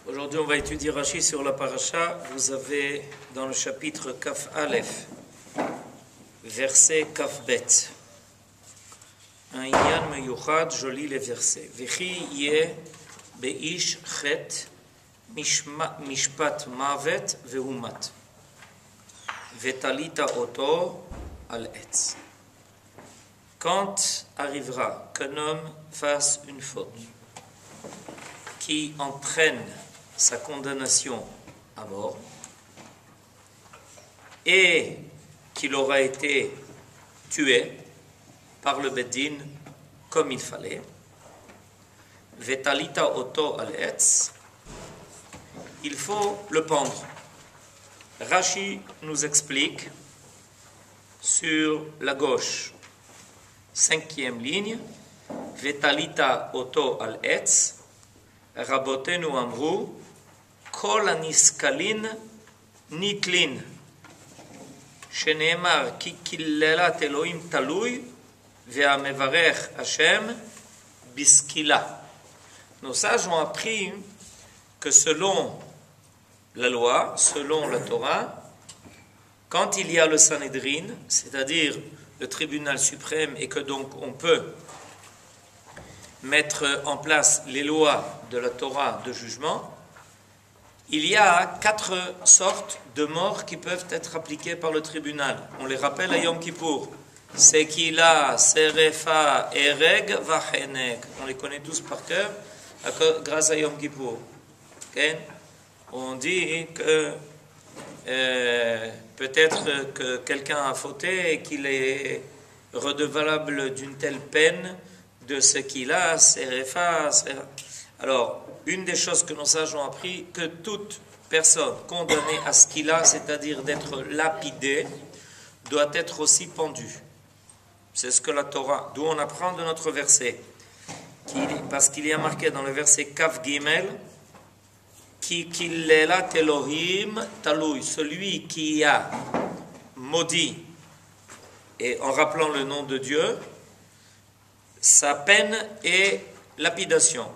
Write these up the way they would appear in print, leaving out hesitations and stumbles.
Aujourd'hui, on va étudier Rashi sur la paracha. Vous avez dans le chapitre Kaf Aleph, verset Kaf Bet. Un Inyan Meyuchad, joli les versets. Vechi ye beish chet mishpat mavet vehumat. Vetalita oto al etz. Quand arrivera qu'un homme fasse une faute qui entraîne sa condamnation à mort et qu'il aura été tué par le Beddin comme il fallait, Vetalita oto al etz, il faut le pendre. Rashi nous explique sur la gauche, 5e ligne, Vetalita oto al etz, Rabotenu amru, Kol aniskalin nitlin, Sheneemar ki killelat Elohim talui, ve'amevarech Hashem biskila. Nos sages ont appris que selon la loi, selon la Torah, quand il y a le Sanhedrin, c'est-à-dire le tribunal suprême, et que donc on peut mettre en place les lois de la Torah de jugement, il y a 4 sortes de morts qui peuvent être appliquées par le tribunal. On les rappelle à Yom Kippour. Sekila, Serefa, Ereg, Vachenek. On les connaît tous par cœur grâce à Yom Kippour. Okay? On dit que peut-être que quelqu'un a fauté et qu'il est redevable d'une telle peine de ce qu'il a, Serefa. Alors, une des choses que nos sages ont appris, que toute personne condamnée à ce qu'il a, c'est-à-dire d'être lapidée, doit être aussi pendue. C'est ce que la Torah, d'où on apprend de notre verset. Parce qu'il y a marqué dans le verset Kaf Gimel, Ki killelat Elohim talui, celui qui a maudit, et en rappelant le nom de Dieu, sa peine est lapidation.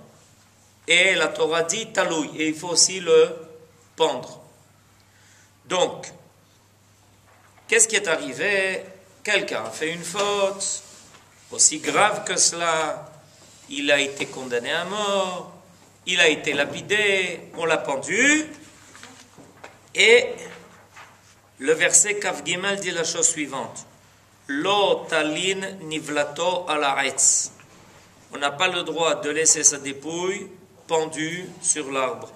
Et la Torah dit taloui, et il faut aussi le pendre. Donc, qu'est-ce qui est arrivé? Quelqu'un a fait une faute, aussi grave que cela, il a été condamné à mort, il a été lapidé, on l'a pendu, et le verset Kaf Gimel dit la chose suivante. Lo talin nivlato alaretz. On n'a pas le droit de laisser sa dépouille pendue sur l'arbre.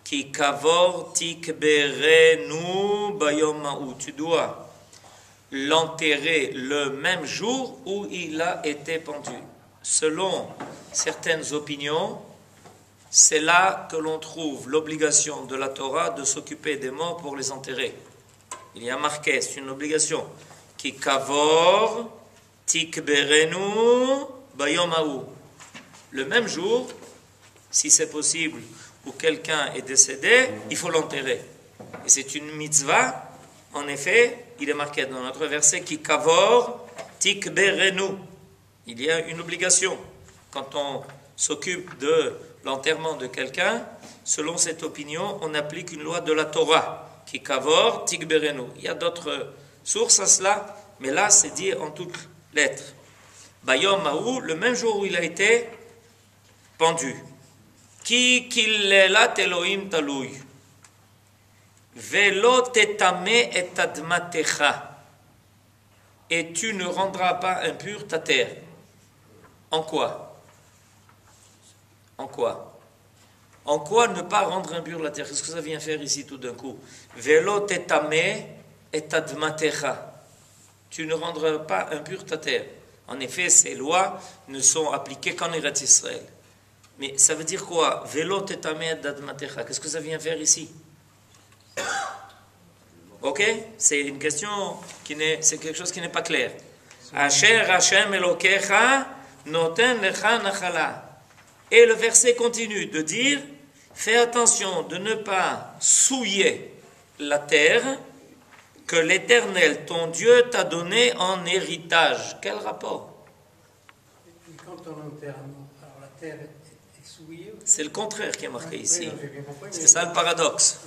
Ki kavor tikberenu bayom ma'u. Tu dois l'enterrer le même jour où il a été pendu. Selon certaines opinions, c'est là que l'on trouve l'obligation de la Torah de s'occuper des morts pour les enterrer. Il y a marqué, c'est une obligation. Ki kavor tikberenu bayom ma'u. Le même jour, si c'est possible, où quelqu'un est décédé, il faut l'enterrer. Et c'est une mitzvah, en effet, il est marqué dans notre verset, Ki kavor tikberenu. Il y a une obligation. Quand on s'occupe de l'enterrement de quelqu'un, selon cette opinion, on applique une loi de la Torah. Ki kavor tikberenu. Il y a d'autres sources à cela, mais là, c'est dit en toutes lettres. Bayom ma'u, le même jour où il a été pendu. Ki killelat Elohim talui. Velo tetame et admatecha. Et tu ne rendras pas impure ta terre. En quoi? En quoi? En quoi ne pas rendre impure la terre? Qu'est-ce que ça vient faire ici tout d'un coup? Velo tetame et admatecha. Tu ne rendras pas impure ta terre. En effet, ces lois ne sont appliquées qu'en Eretz Israël. Mais ça veut dire quoi? Velo tetame d'admatecha. Qu'est-ce que ça vient faire ici? Ok? C'est une question c'est quelque chose qui n'est pas clair. Asher Hashem Elokecha noten lecha nachala. Et le verset continue de dire, fais attention de ne pas souiller la terre que l'Éternel, ton Dieu, t'a donné en héritage. Quel rapport? Quand on enterre un mort, alors la terre est souillée ou C'est le contraire qui est marqué ici. C'est ça le paradoxe.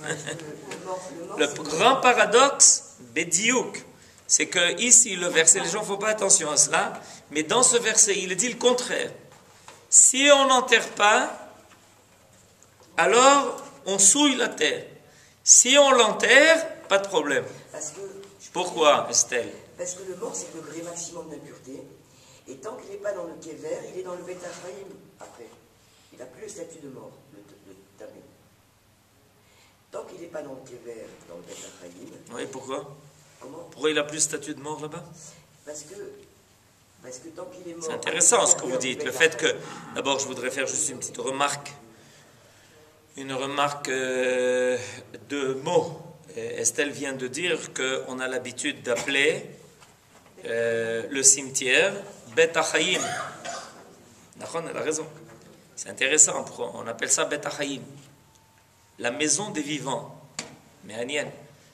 Le grand paradoxe, Bediouk, c'est que ici, le verset, les gens ne font pas attention à cela, mais dans ce verset, il dit le contraire. Si on n'enterre pas, alors on souille la terre. Si on l'enterre, pas de problème. Pourquoi, Estelle? Parce que le mort, c'est le degré maximum d'impureté. Et tant qu'il n'est pas dans le kéver, il est dans le Beth Ephraïm après. Il n'a plus le statut de mort, de tamé. Tant qu'il n'est pas dans le kéver, dans le Beth Ephraïm. Oui, pourquoi? Comment? Pourquoi il n'a plus le statut de mort là-bas? Parce que tant qu'il est mort. C'est intéressant ce que vous dites. Le fait que. D'abord, je voudrais faire juste une petite remarque. Une remarque de mots. Estelle vient de dire qu'on a l'habitude d'appeler le cimetière Bet Achayim. Elle a raison. C'est intéressant. On appelle ça Bet Achayim. La maison des vivants. Mais Anienne,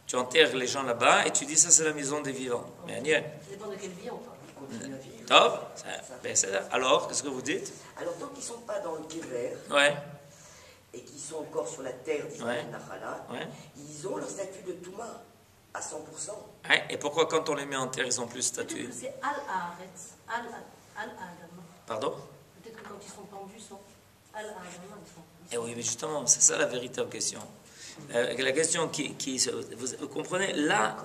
tu enterres les gens là-bas et tu dis ça c'est la maison des vivants. Mais Anienne. Ça dépend de quelle vie on parle. Top. Alors, qu'est-ce que vous dites? Alors, tant qu'ils ne sont pas dans le kéver. Ouais. Et qui sont encore sur la terre d'Israël Nachala, ils ont le statut de Touma à 100%. Ouais, et pourquoi quand on les met en terre, ils n'ont plus le statut? Peut-être que c'est Al-Haaretz, Al-Adam. Pardon? Peut-être que quand ils sont pendus, ils sont Al-Adam. Eh oui, mais justement, c'est ça la véritable question. La question vous comprenez, là,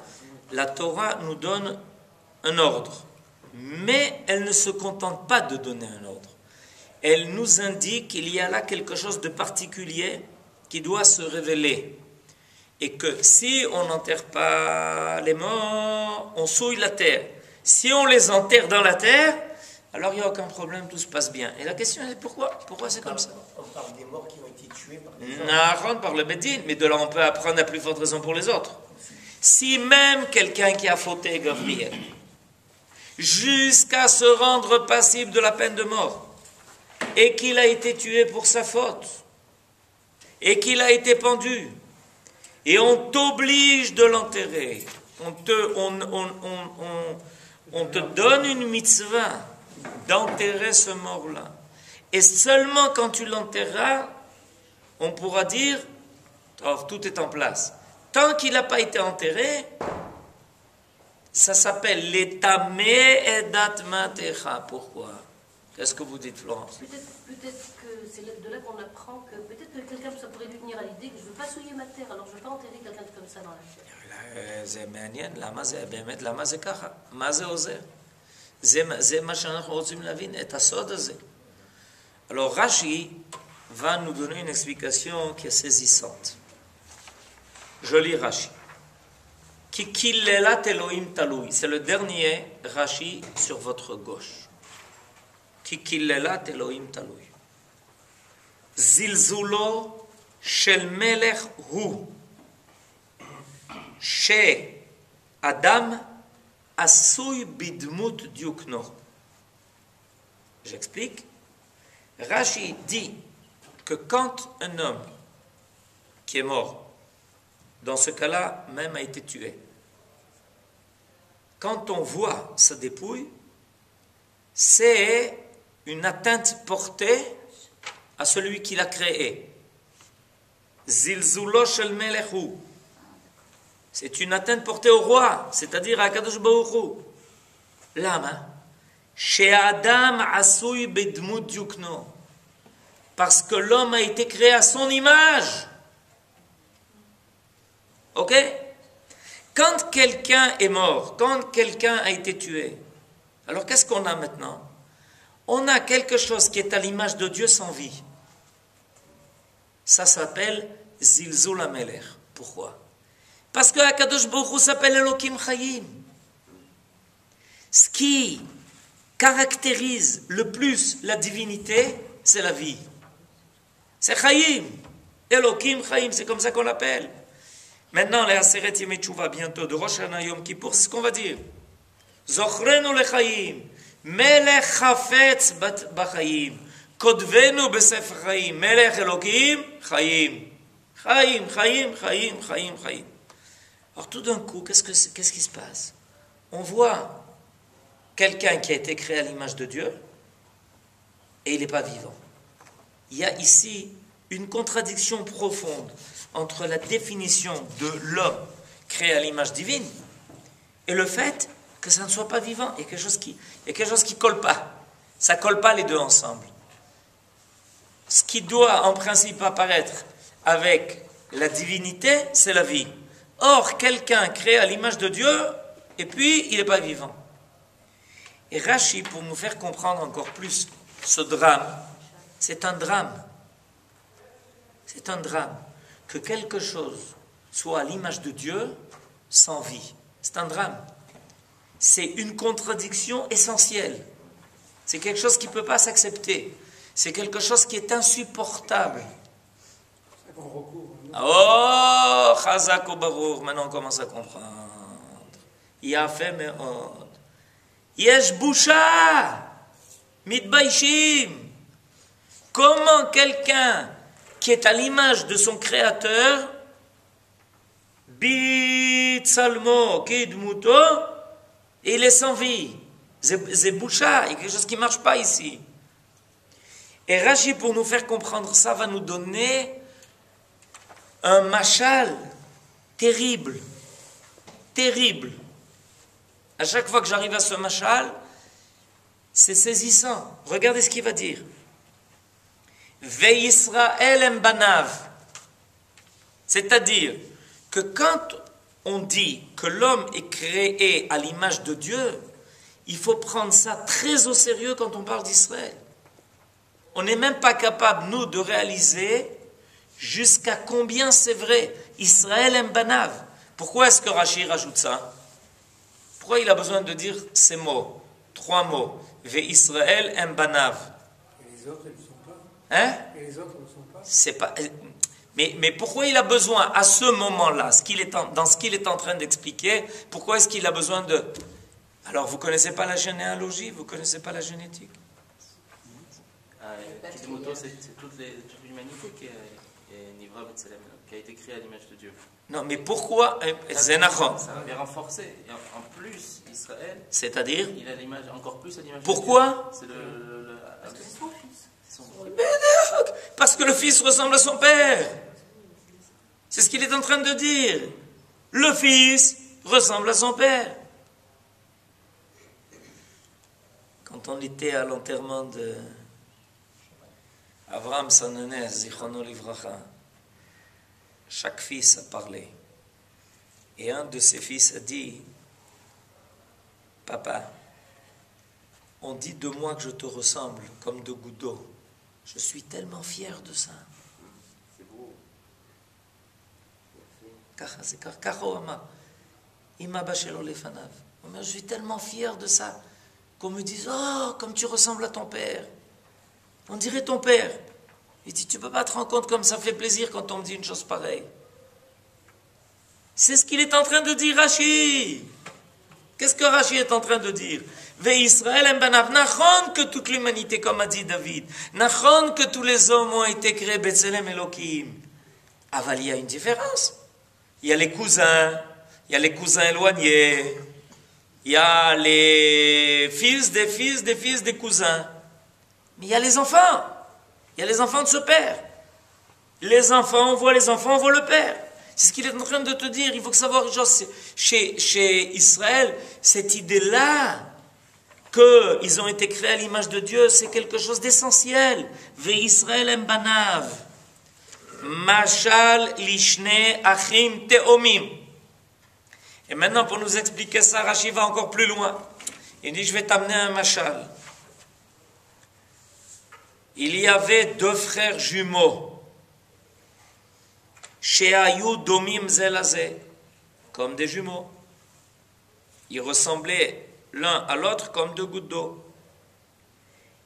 la Torah nous donne un ordre, mais elle ne se contente pas de donner un ordre. Elle nous indique qu'il y a là quelque chose de particulier qui doit se révéler. Et que si on n'enterre pas les morts, on souille la terre. Si on les enterre dans la terre, alors il n'y a aucun problème, tout se passe bien. Et la question est pourquoi? Pourquoi c'est comme ça? On parle des morts qui ont été tués par les Non, par le Bédin, mais de là on peut apprendre à plus forte raison pour les autres. Si même quelqu'un qui a fauté, Gabriel, jusqu'à se rendre passible de la peine de mort, et qu'il a été tué pour sa faute, et qu'il a été pendu, et on t'oblige de l'enterrer, on te donne une mitzvah d'enterrer ce mort-là, et seulement quand tu l'enterreras, on pourra dire, oh, tout est en place. Tant qu'il n'a pas été enterré, ça s'appelle l'étamé edat matecha. Pourquoi? Qu'est-ce que vous dites, Florence? Peut-être que c'est de là qu'on apprend que peut-être que quelqu'un, ça pourrait lui venir à l'idée que je ne veux pas souiller ma terre, alors je ne veux pas enterrer quelqu'un comme ça dans la terre. זה מעניין, למה זה ככה? מה זה עוזר? זה מה שאנחנו רוצים להבין, את הסוד הזה. Alors Rashi va nous donner une explication qui est saisissante. Je lis Rashi. Ki killelat Elohim talui. C'est le dernier Rashi sur votre gauche. Ki killelat Elohim talui. Zilzulo shel melech hu. She Adam asui bidmut diukno. J'explique. Rashi dit que quand un homme qui est mort, dans ce cas-là, même a été tué, quand on voit sa dépouille, c'est une atteinte portée à celui qui l'a créé. Zilzulo shel melechu. C'est une atteinte portée au roi, c'est-à-dire à Kadosh Baruch Hu. Lama. Chez Adam asui bedmut diukno. Parce que l'homme a été créé à son image. Ok? Quand quelqu'un est mort, quand quelqu'un a été tué, alors qu'est-ce qu'on a maintenant? On a quelque chose qui est à l'image de Dieu sans vie. Ça s'appelle Zilzul HaMelech. Pourquoi? Parce que Akadosh Baruch Hu s'appelle Elohim Chayim. Ce qui caractérise le plus la divinité, c'est la vie. C'est Chayim. Elohim Chayim, c'est comme ça qu'on l'appelle. Maintenant, les Aseret Yemei Teshuvah, bientôt, de Rosh Hashanah Yom Kippour, c'est ce qu'on va dire. Zochrenu lechayim, melech chafetz bachayim, kodvenu besefr chayim, melech Elohim chayim. Chayim, chayim, chayim, chayim, chayim. Alors tout d'un coup, qu'est-ce qui se passe? On voit quelqu'un qui a été créé à l'image de Dieu et il n'est pas vivant. il y a ici une contradiction profonde entre la définition de l'homme créé à l'image divine et le fait que ça ne soit pas vivant. Il y a quelque chose qui colle pas. Ça colle pas les deux ensemble. Ce qui doit en principe apparaître avec la divinité, c'est la vie. Or, quelqu'un créé à l'image de Dieu, et puis il n'est pas vivant. Et Rashi, pour nous faire comprendre encore plus ce drame, c'est un drame. C'est un drame que quelque chose soit à l'image de Dieu sans vie. C'est un drame. C'est une contradiction essentielle. C'est quelque chose qui ne peut pas s'accepter. C'est quelque chose qui est insupportable. Oh, Chazak ou Baruch, maintenant on commence à comprendre. Il a fait me'od. Yesh busha, mitbaishim. Comment quelqu'un qui est à l'image de son créateur, bitsalmo kidmuto, il est sans vie. C'est busha, il y a quelque chose qui ne marche pas ici. Et Rashi, pour nous faire comprendre ça, va nous donner un machal terrible, terrible. À chaque fois que j'arrive à ce machal, c'est saisissant. Regardez ce qu'il va dire. Ve'Yisrael em banav. C'est-à-dire que quand on dit que l'homme est créé à l'image de Dieu, il faut prendre ça très au sérieux quand on parle d'Israël. On n'est même pas capable, nous, de réaliser jusqu'à combien c'est vrai. Israël em banav. Pourquoi est-ce que Rashi rajoute ça? Pourquoi il a besoin de dire ces mots? 3 mots. Ve'Israël em banav. Et les autres, ils ne sont pas. Hein? Et les autres ne sont pas. C'est pas. Mais pourquoi il a besoin, à ce moment-là, dans ce qu'il est en train d'expliquer, pourquoi est-ce qu'il a besoin de... Alors, vous ne connaissez pas la généalogie, vous ne connaissez pas la génétique? Kidmuto, c'est toute l'humanité qui a été créée à l'image de Dieu. Non, mais pourquoi Zénachon? Ça va bien renforcer. Et en plus, Israël, C'est-à-dire? il a l'image, encore plus à l'image Pourquoi? de Dieu. Parce que c'est son fils. C'est son- Parce que le fils ressemble à son père. C'est ce qu'il est en train de dire. Le fils ressemble à son père. Quand on était à l'enterrement de Avraham Sanonès, Zichrono Livracha, chaque fils a parlé. Et un de ses fils a dit, « Papa, on dit de moi que je te ressemble comme de gouttes d'eau. Je suis tellement fier de ça. » Je suis tellement fier de ça qu'on me dise, oh, comme tu ressembles à ton père. On dirait ton père. Il dit, tu peux pas te rendre compte comme ça fait plaisir quand on me dit une chose pareille. C'est ce qu'il est en train de dire, Rashi. Qu'est-ce que Rashi est en train de dire? Ve'Israël em banav. Nachon que toute l'humanité, comme a dit David. Nachon que tous les hommes ont été créés Betzelem Elohim. Aval, il y a une différence. Il y a les cousins éloignés. Il y a les fils des cousins. Mais il y a les enfants. Il y a les enfants de ce père. Les enfants, on voit le père. C'est ce qu'il est en train de te dire. Il faut savoir, chez Israël, cette idée-là, qu'ils ont été créés à l'image de Dieu, c'est quelque chose d'essentiel. Ve'Israël em banav. Mashal lishne achim teomim. Et maintenant, pour nous expliquer ça, Rashi va encore plus loin. Il dit, je vais t'amener un mashal. Il y avait 2 frères jumeaux. Sheayu domim zelazé. Comme des jumeaux. Ils ressemblaient l'un à l'autre comme 2 gouttes d'eau.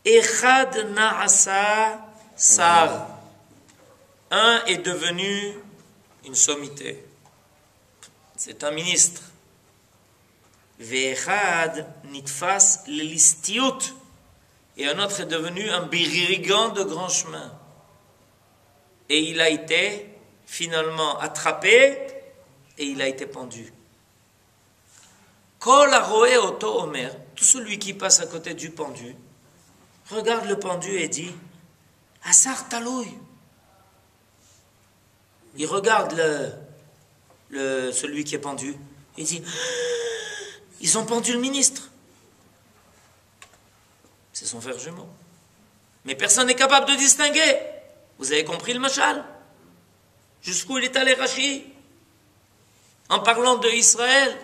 Echad na'asa sar. Un est devenu une sommité. C'est un ministre. Ve'echad nitfas lelistiut. Et un autre est devenu un brigand de grand chemin. Et il a été finalement attrapé et il a été pendu. Kol haroe oto omer. Tout celui qui passe à côté du pendu regarde le pendu et dit, Asar Taloui. Il regarde celui qui est pendu. Il dit, ils ont pendu le ministre. C'est son frère jumeau. Mais personne n'est capable de distinguer. Vous avez compris le machal? Jusqu'où il est allé Rachi? En parlant de Israël.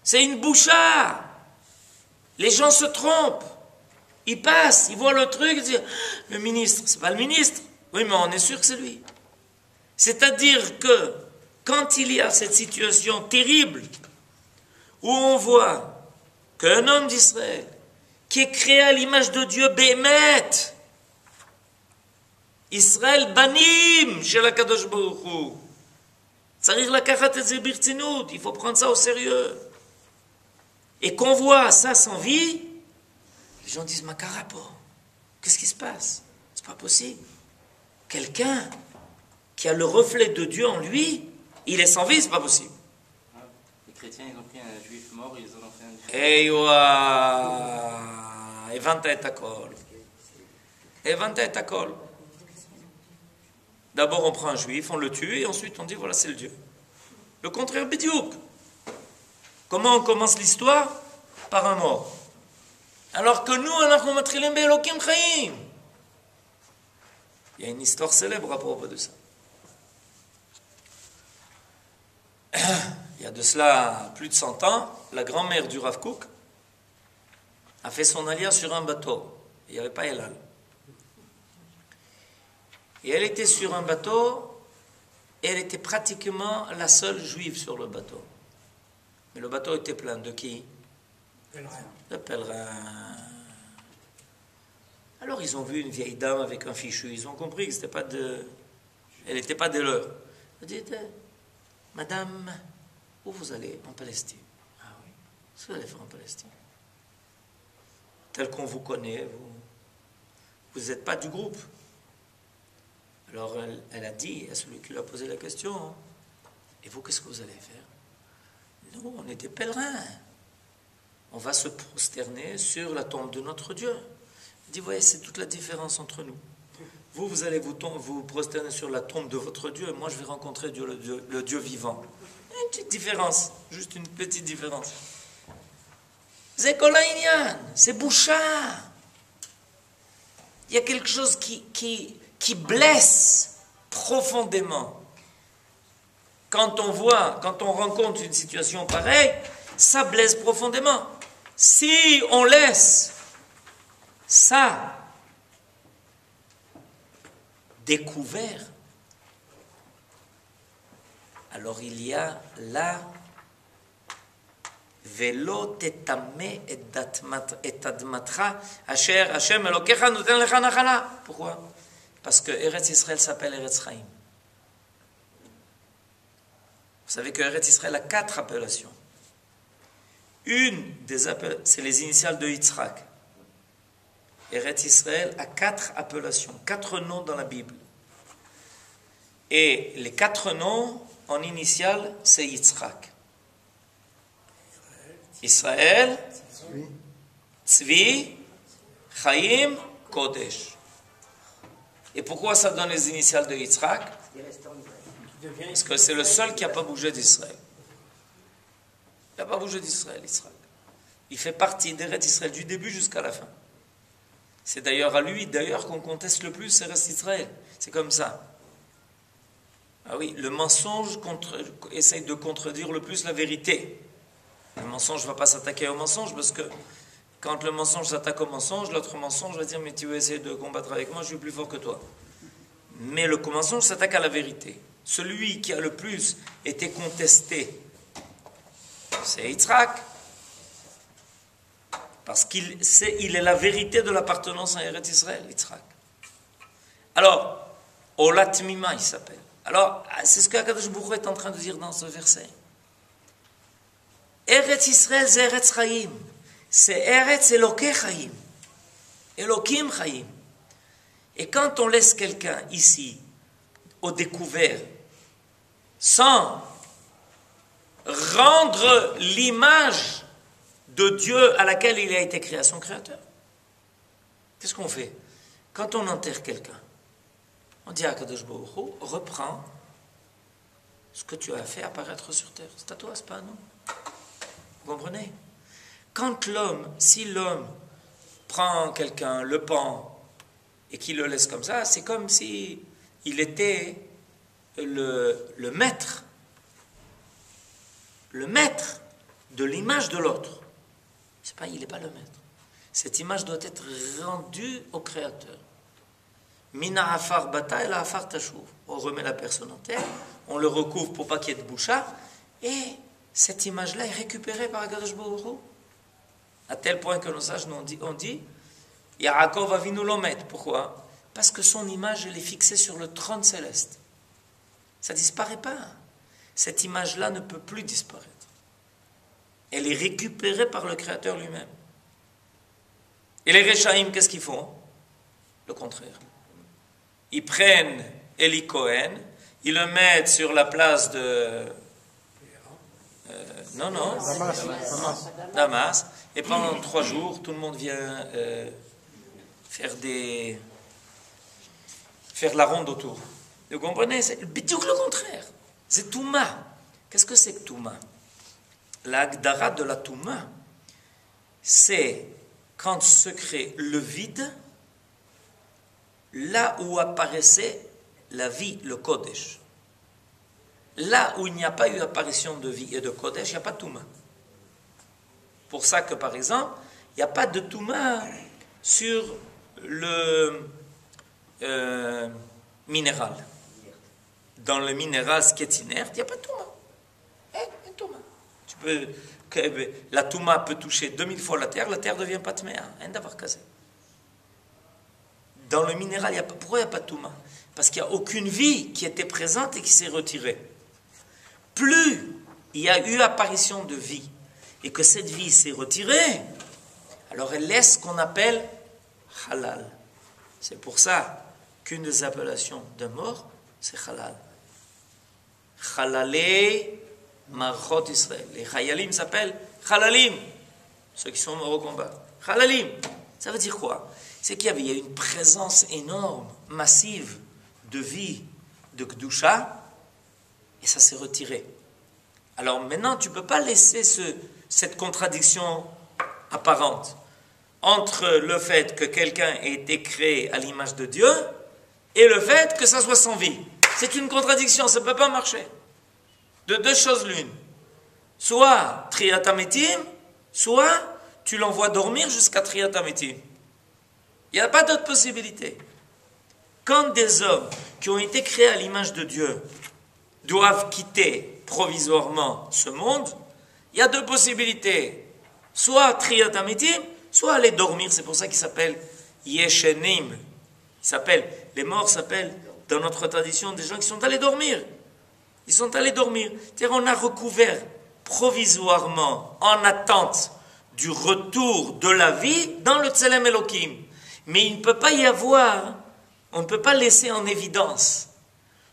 C'est une bouchard. Les gens se trompent. Ils passent, ils voient le truc, ils disent, le ministre, c'est pas le ministre. Oui, mais on est sûr que c'est lui. C'est-à-dire que quand il y a cette situation terrible où on voit qu'un homme d'Israël qui est créé à l'image de Dieu, Bémet, Israël banim chez la Kadosh Baruch Hu, il faut prendre ça au sérieux. Et qu'on voit ça sans vie, les gens disent, ma carapo, qu'est-ce qui se passe? C'est pas possible. Quelqu'un qui a le reflet de Dieu en lui, il est sans vie, c'est pas possible. Les chrétiens, ils ont pris un juif mort, ils en ont fait un juif. Eywa, Evanta et Akol. Evanta et Akol. D'abord, on prend un juif, on le tue, et ensuite on dit, voilà, c'est le Dieu. Le contraire, bidiouk. Comment on commence l'histoire? Par un mort. Alors que nous, on a matrilim be'elokim chaim. Il y a une histoire célèbre à propos de ça. Il y a de cela plus de 100 ans, la grand-mère du Rav Kook a fait son aliyah sur un bateau. Il n'y avait pas Elal. Et elle était sur un bateau, et elle était pratiquement la seule juive sur le bateau. Mais le bateau était plein de qui? De pèlerins. Alors ils ont vu une vieille dame avec un fichu, ils ont compris que c'était pas de... elle n'était pas des leurs. Ils ont dit, Madame, où vous allez? En Palestine. Ah oui, qu'est-ce que vous allez faire en Palestine? Tel qu'on vous connaît, vous n'êtes pas du groupe. Alors elle a dit à celui qui lui a posé la question, et vous, qu'est-ce que vous allez faire? Nous, on est des pèlerins. On va se prosterner sur la tombe de notre Dieu. Il dit, voyez, c'est toute la différence entre nous. Vous allez vous prosterner sur la tombe de votre Dieu, et moi, je vais rencontrer Dieu, le Dieu vivant. Une petite différence, juste une petite différence. C'est Kolaïnian, c'est Bouchard. Il y a quelque chose qui blesse profondément. Quand on rencontre une situation pareille, ça blesse profondément. Si on laisse ça découvert, alors il y a là Velo tetame et admatra asher Hashem Elokecha noten lecha nachala. Pourquoi? Parce que Eretz Israël s'appelle Eretz Chaim. Vous savez que Eretz Israël a 4 appellations. Une des appellations, c'est les initiales de Yitzhak. Eretz Israël a 4 appellations, 4 noms dans la Bible. Et les 4 noms, en initiale, c'est Yitzhak. Israël, Tzvi, Chaim, Kodesh. Et pourquoi ça donne les initiales de Yitzhak? Parce que c'est le seul qui n'a pas bougé d'Israël. Il n'a pas bougé d'Israël, Yitzhak. Il fait partie d'Eretz Israël du début jusqu'à la fin. C'est d'ailleurs à lui, qu'on conteste le plus Eretz Israël. C'est comme ça. Ah oui, le mensonge essaye de contredire le plus la vérité. Le mensonge ne va pas s'attaquer au mensonge parce que quand le mensonge s'attaque au mensonge, l'autre mensonge va dire mais tu veux essayer de combattre avec moi, je suis plus fort que toi. Mais le mensonge s'attaque à la vérité. Celui qui a le plus été contesté, c'est Yitzhak. Parce qu'il est la vérité de l'appartenance à Eretz Israël, Yitzhak. Alors, Olat Mima, il s'appelle. Alors, c'est ce qu'Akadosh Baruch Hu est en train de dire dans ce verset. Eretz Israël, c'est Eretz Chaim. C'est Eretz Elokeh Chaim. Elokim Chaim. Et quand on laisse quelqu'un ici, au découvert, sans rendre l'image de Dieu à laquelle il a été créé à son créateur, qu'est-ce qu'on fait? Quand on enterre quelqu'un, on dit à Kadosh Baruch Hu, reprends ce que tu as fait apparaître sur terre. C'est à toi, c'est pas à nous. Vous comprenez? Quand si l'homme prend quelqu'un, le pend, et qu'il le laisse comme ça, c'est comme si il était le maître de l'image de l'autre. Il n'est pas le maître. Cette image doit être rendue au Créateur. Mina afar bata el afar tashuv. On remet la personne en terre, on le recouvre pour pas qu'il y ait de bouchard, et cette image-là est récupérée par Akadosh Baruch Hu. À tel point que nos sages nous ont dit Yaakov Avinu l'omet. Pourquoi? Parce que son image, elle est fixée sur le trône céleste. Ça ne disparaît pas. Cette image-là ne peut plus disparaître. Elle est récupérée par le Créateur lui-même. Et les Réchaïm, qu'est-ce qu'ils font? Le contraire. Ils prennent Eli Cohen, ils le mettent sur la place de... Damas. Et pendant 3 jours, tout le monde vient faire la ronde autour. Vous comprenez? C'est tout le contraire. C'est Touma. Qu'est-ce que c'est que Touma? La Agdara de la Touma, c'est quand se crée le vide, là où apparaissait la vie, le Kodesh. Là où il n'y a pas eu apparition de vie et de Kodesh, il n'y a pas de Touma. Pour ça que, par exemple, il n'y a pas de Touma sur le minéral. Dans le minéral, ce qui est inerte, il n'y a pas de Touma. La Touma peut toucher 2000 fois la terre devient pas Tméa. Dans le minéral, pourquoi il n'y a pas de Touma? Parce qu'il n'y a aucune vie qui était présente et qui s'est retirée. Plus il y a eu apparition de vie et que cette vie s'est retirée, alors elle laisse ce qu'on appelle halal. C'est pour ça qu'une des appellations de mort, c'est halal. Halalé Marchot Israël. Les Chayalim s'appellent Halalim, ceux qui sont morts au combat. Halalim, ça veut dire quoi? C'est qu'il y a une présence énorme, massive de vie, de Kedusha, et ça s'est retiré. Alors maintenant, tu ne peux pas laisser cette contradiction apparente entre le fait que quelqu'un ait été créé à l'image de Dieu et le fait que ça soit sans vie. C'est une contradiction, ça ne peut pas marcher. De 2 choses l'une. Soit Triatametim, soit tu l'envoies dormir jusqu'à Triatametim. Il n'y a pas d'autre possibilité. Quand des hommes qui ont été créés à l'image de Dieu doivent quitter provisoirement ce monde, il y a 2 possibilités. Soit Triatametim, soit aller dormir. C'est pour ça qu'il s'appelle Yeshenim. Les morts s'appellent, dans notre tradition, des gens qui sont allés dormir. Ils sont allés dormir. C'est-à-dire, on a recouvert provisoirement, en attente du retour de la vie, dans le Tselem Elohim. Mais il ne peut pas y avoir, on ne peut pas laisser en évidence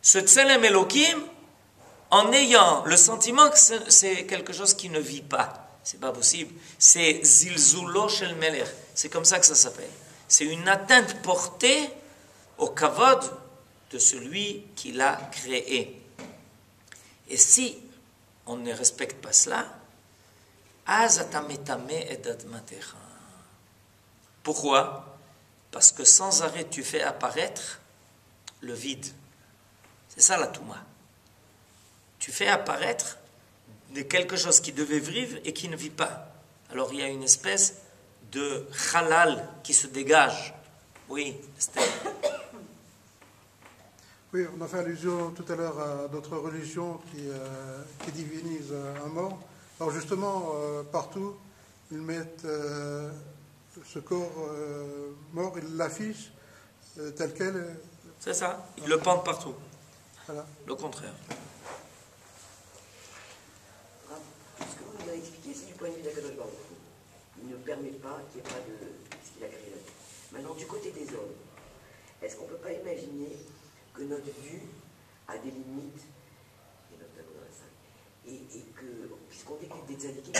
ce Tselem Elohim en ayant le sentiment que c'est quelque chose qui ne vit pas. C'est pas possible. C'est Zilzulo Shel Melech. C'est comme ça que ça s'appelle. C'est une atteinte portée au kavod de celui qui l'a créé. Et si on ne respecte pas cela, pourquoi? Parce que sans arrêt tu fais apparaître le vide. C'est ça la Touma. Tu fais apparaître de quelque chose qui devait vivre et qui ne vit pas. Alors il y a une espèce de halal qui se dégage. Oui, Esther. Oui, on a fait allusion tout à l'heure à d'autres religions qui divinisent un mort. Alors justement, partout, ils mettent ce corps mort, ils l'affichent tel quel. C'est ça, ils le pendent partout. Voilà. Le contraire. Ce que vous nous avez expliqué, c'est du point de vue d'Akadosh Baruch Hu. Il ne permet pas qu'il n'y ait pas de ce qu'il a créé là. Maintenant, du côté des hommes, est-ce qu'on ne peut pas imaginer que notre vue a des limites, et notamment dans la salle, et que, puisqu'on décrit des tzadikim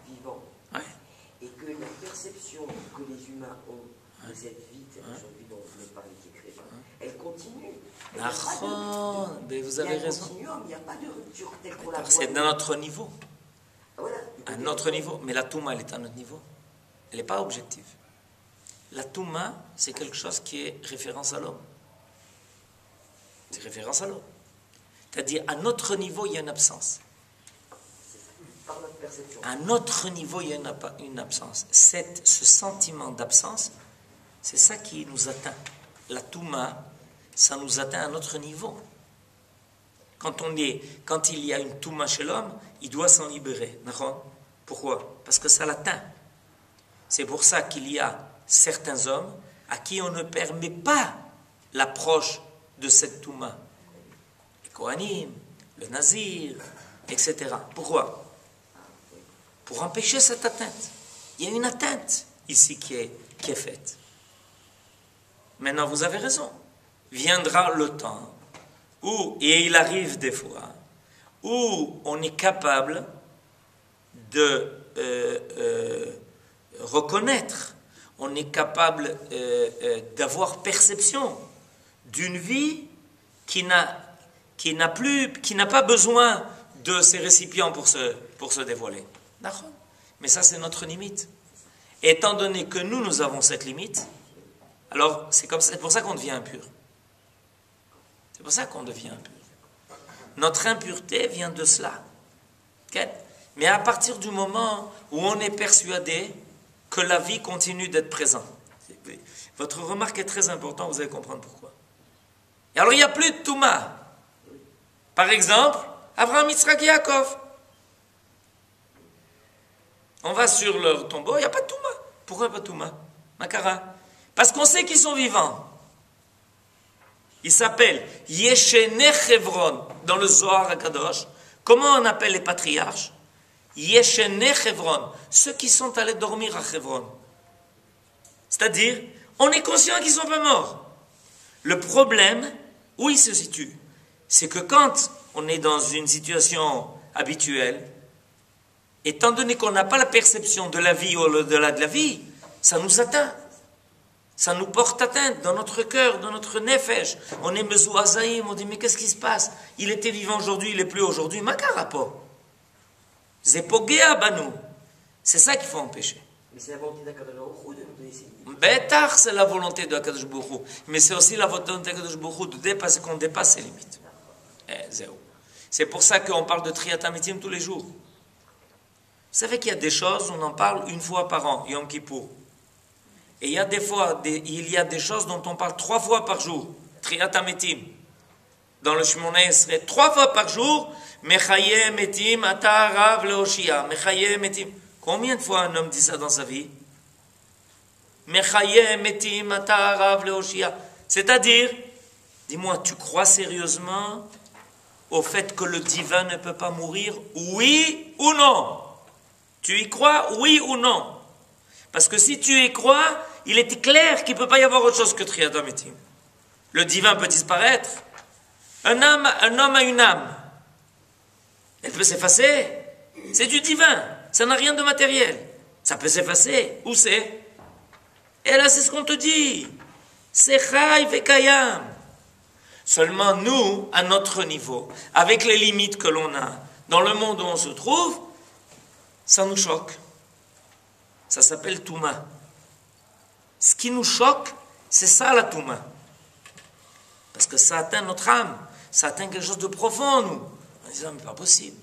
vivants, Ouais. et que la perception que les humains ont de cette vie, aujourd'hui, dont vous me parlez, qui est créée, elle continue. Mais vous avez raison. Il n'y a pas de rupture telle qu'on la voit. C'est d'un autre niveau. Voilà. À notre niveau. Mais la Touma, elle est à notre niveau. Elle n'est pas objective. La Touma, c'est quelque chose qui est référence à l'homme. C'est référence à l'homme. C'est-à-dire, à notre niveau, il y a une absence. Par notre perception. À notre niveau, il y a une absence. Ce sentiment d'absence, c'est ça qui nous atteint. La Touma, ça nous atteint à notre niveau. Quand il y a une Touma chez l'homme, il doit s'en libérer. Pourquoi? Parce que ça l'atteint. C'est pour ça qu'il y a certains hommes à qui on ne permet pas l'approche de cette Touma. Les Kohanim, le Nazir, etc. Pourquoi? Pour empêcher cette atteinte. Il y a une atteinte ici qui est faite. Maintenant, vous avez raison. Viendra le temps où, et il arrive des fois, où on est capable de reconnaître, on est capable d'avoir perception d'une vie qui n'a pas besoin de ces récipients pour se dévoiler. D'accord? Mais ça, c'est notre limite. Et étant donné que nous avons cette limite, alors c'est pour ça qu'on devient impur. C'est pour ça qu'on devient impur. Notre impureté vient de cela. Okay? Mais à partir du moment où on est persuadé que la vie continue d'être présente, votre remarque est très importante, vous allez comprendre pourquoi. Et alors il n'y a plus de Touma. Par exemple, Abraham, Yitzhak et Yaakov. On va sur leur tombeau, il n'y a pas de Touma. Pourquoi pas de Touma? Makara. Parce qu'on sait qu'ils sont vivants. Ils s'appellent Yeshene Chevron dans le Zohar HaKadosh. Comment on appelle les patriarches? Yeshene Chevron, ceux qui sont allés dormir à Chevron. C'est-à-dire, on est conscient qu'ils ne sont pas morts. Le problème, où il se situe, c'est que quand on est dans une situation habituelle, étant donné qu'on n'a pas la perception de la vie ou au-delà de la vie, ça nous atteint. Ça nous porte atteinte dans notre cœur, dans notre nefesh. On est mezouazaïm, on dit mais qu'est-ce qui se passe? Il était vivant aujourd'hui, il n'est plus aujourd'hui. Makarapo. Zepogea banou. C'est ça qu'il faut empêcher. Mais c'est la volonté d'Akadosh Baruch Hu de nous donner ces limites. Bétar, c'est la volonté de Akadosh Baruch Hu. Mais c'est aussi la volonté d'Akadosh Baruch Hu de dépasser, qu'on dépasse ses limites. C'est pour ça qu'on parle de Triyat HaMetim tous les jours. Vous savez qu'il y a des choses, on en parle une fois par an, Yom Kippour. Et il y a des choses dont on parle 3 fois par jour. Triyat HaMetim. Dans le Shmoneh Esrei, 3 fois par jour, Mechaye Metim, Ata Rav Leoshia. Mechaye Metim. Combien de fois un homme dit ça dans sa vie? Mechaye Metim, Ata Rav Leoshia. C'est-à-dire, dis-moi, tu crois sérieusement au fait que le divin ne peut pas mourir? Oui ou non? Tu y crois? Oui ou non? Parce que si tu y crois, il est clair qu'il ne peut pas y avoir autre chose que Triyat HaMetim. Le divin peut disparaître. Un homme a une âme. Elle peut s'effacer. C'est du divin. Ça n'a rien de matériel. Ça peut s'effacer. Où c'est? Et là, c'est ce qu'on te dit. C'est Chai Vekayam. Seulement nous, à notre niveau, avec les limites que l'on a, dans le monde où on se trouve, ça nous choque. Ça s'appelle Touma. Ce qui nous choque, c'est ça la Touma. Parce que ça atteint notre âme. Ça atteint quelque chose de profond en nous. En disant, mais pas possible.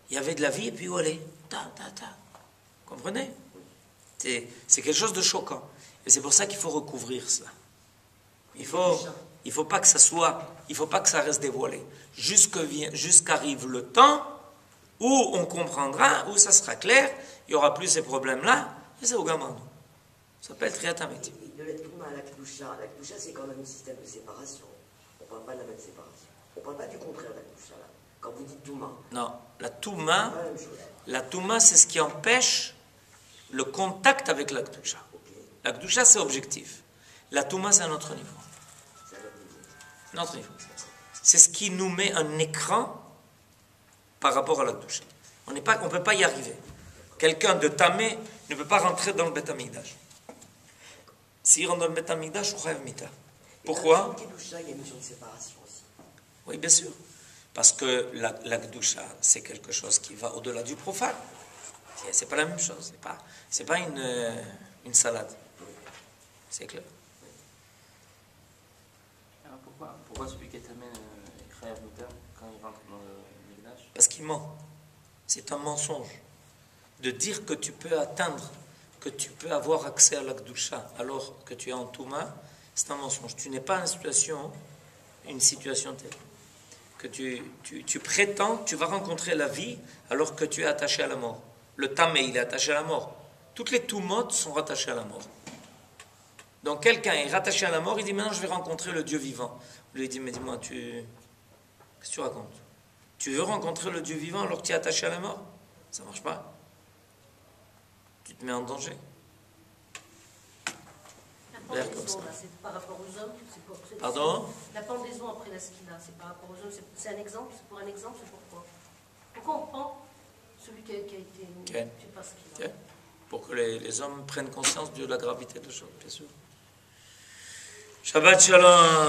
Il y avait de la vie et puis où elle est? Vous comprenez? C'est quelque chose de choquant. Et c'est pour ça qu'il faut recouvrir cela. Il faut pas que ça soit, il faut pas que ça reste dévoilé. Jusqu'arrive le temps où on comprendra, où ça sera clair, il n'y aura plus ces problèmes-là, et c'est au gamin. Ça s'appelle Triyat HaMetim. De la Touma à la Kedusha c'est quand même un système de séparation. On ne parle pas de la même séparation. On ne parle pas du contraire de la Kedusha, là. Quand vous dites Touma. Non, la Touma, c'est ce qui empêche le contact avec la Kedusha. Okay. La Kedusha, c'est objectif. La Touma, c'est un autre niveau. Notre niveau. C'est ce qui nous met un écran par rapport à la Kedusha. On ne peut pas y arriver. Quelqu'un de tamé ne peut pas rentrer dans le Beth Amikdash. S'il rentre dans le Beth Amikdash, on chayav mita. Pourquoi? Dans le Kedusha, il y a une notion de séparation aussi. Oui, bien sûr. Parce que la Kedusha, c'est quelque chose qui va au-delà du profane. C'est pas la même chose. C'est pas une salade. C'est clair. Alors pourquoi celui qui est amène Chayav Mita quand il rentre dans le Mikdash? Parce qu'il ment. C'est un mensonge. De dire que tu peux atteindre, que tu peux avoir accès à la Kedusha alors que tu es en Touma, c'est un mensonge. Tu n'es pas en une situation telle que tu prétends que tu vas rencontrer la vie alors que tu es attaché à la mort. Le tamé, il est attaché à la mort. Toutes les toumotes sont rattachées à la mort. Donc quelqu'un est rattaché à la mort, il dit maintenant je vais rencontrer le Dieu vivant. On lui dit mais dis-moi, qu'est-ce que tu racontes? Tu veux rencontrer le Dieu vivant alors que tu es attaché à la mort? Ça ne marche pas. Tu te mets en danger. La pendaison, là, c'est par rapport aux hommes. Pardon? La pendaison après la skina, c'est par rapport aux hommes. C'est un exemple? C'est pour un exemple? C'est pourquoi? Pourquoi on prend celui qui a été... Je ne sais pas ce qu'il a. Pour que les hommes prennent conscience de la gravité de la chose, bien sûr. Shabbat Shalom.